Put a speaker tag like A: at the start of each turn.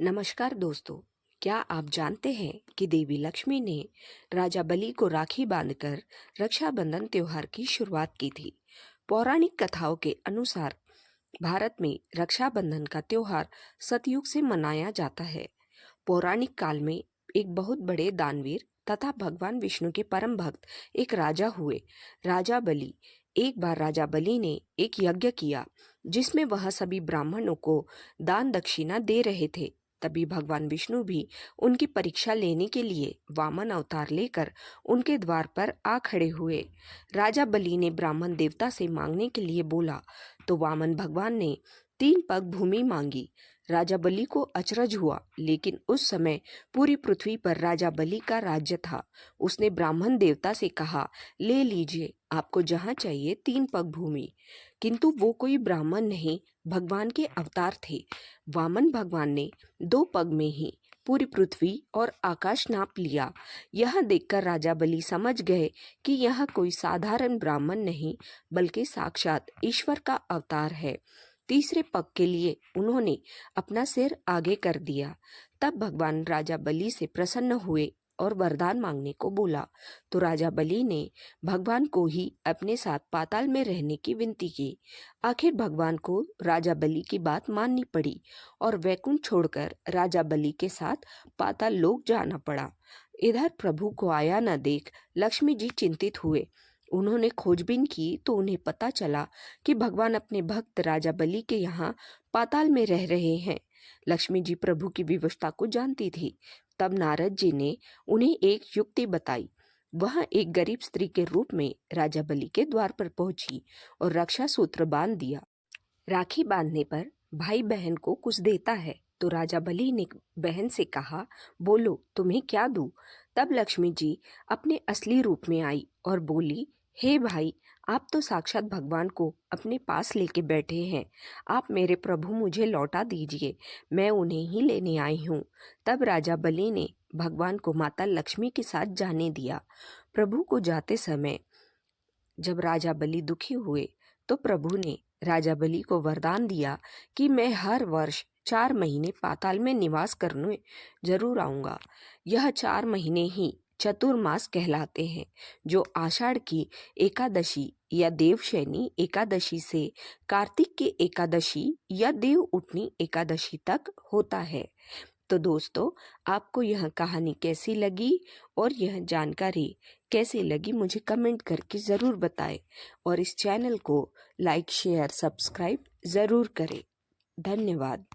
A: नमस्कार दोस्तों, क्या आप जानते हैं कि देवी लक्ष्मी ने राजा बलि को राखी बांधकर रक्षाबंधन त्योहार की शुरुआत की थी। पौराणिक कथाओं के अनुसार भारत में रक्षाबंधन का त्योहार सतयुग से मनाया जाता है। पौराणिक काल में एक बहुत बड़े दानवीर तथा भगवान विष्णु के परम भक्त एक राजा हुए, राजा बलि। एक बार राजा बलि ने एक यज्ञ किया जिसमें वह सभी ब्राह्मणों को दान दक्षिणा दे रहे थे। तभी भगवान विष्णु भी उनकी परीक्षा लेने के लिए वामन अवतार लेकर उनके द्वार पर आ खड़े हुए। राजा बलि ने ब्राह्मण देवता से मांगने के लिए बोला तो वामन भगवान ने 3 पग भूमि मांगी। राजा बलि को अचरज हुआ, लेकिन उस समय पूरी पृथ्वी पर राजा बलि का राज्य था। उसने ब्राह्मण देवता से कहा, ले लीजिए, आपको जहाँ चाहिए 3 पग भूमि। किंतु वो कोई ब्राह्मण नहीं, भगवान के अवतार थे। वामन भगवान ने 2 पग में ही पूरी पृथ्वी और आकाश नाप लिया। यह देखकर राजा बलि समझ गए कि यह कोई साधारण ब्राह्मण नहीं, बल्कि साक्षात ईश्वर का अवतार है। तीसरे पग के लिए उन्होंने अपना सिर आगे कर दिया। तब भगवान राजा बलि से प्रसन्न हुए और वरदान मांगने को बोला तो राजा बलि ने भगवान को ही अपने साथ पाताल में रहने की विनती की। आखिर भगवान को राजा बलि की बात माननी पड़ी और वैकुंठ छोड़कर राजा बलि के साथ पाताल लोक जाना पड़ा। इधर प्रभु को आया न देख लक्ष्मी जी चिंतित हुए। उन्होंने खोजबीन की तो उन्हें पता चला कि भगवान अपने भक्त राजा बलि के यहाँ पाताल में रह रहे हैं। लक्ष्मी जी प्रभु की विवशता को जानती थी। तब नारद जी ने उन्हें एक युक्ति बताई। वह एक गरीब स्त्री के रूप में राजा बलि के द्वार पर पहुंची और रक्षा सूत्र बांध दिया। राखी बांधने पर भाई बहन को कुछ देता है तो राजा बलि ने बहन से कहा, बोलो तुम्हें क्या दूं? तब लक्ष्मी जी अपने असली रूप में आई और बोली, हे भाई, आप तो साक्षात भगवान को अपने पास लेके बैठे हैं। आप मेरे प्रभु मुझे लौटा दीजिए, मैं उन्हें ही लेने आई हूँ। तब राजा बलि ने भगवान को माता लक्ष्मी के साथ जाने दिया। प्रभु को जाते समय जब राजा बलि दुखी हुए तो प्रभु ने राजा बलि को वरदान दिया कि मैं हर वर्ष 4 महीने पाताल में निवास करने जरूर आऊंगा। यह 4 महीने ही चतुर्मास कहलाते हैं, जो आषाढ़ की एकादशी या देवशयनी एकादशी से कार्तिक की एकादशी या देव उठनी एकादशी तक होता है। तो दोस्तों, आपको यह कहानी कैसी लगी और यह जानकारी कैसी लगी मुझे कमेंट करके ज़रूर बताएं और इस चैनल को लाइक शेयर सब्सक्राइब ज़रूर करें। धन्यवाद।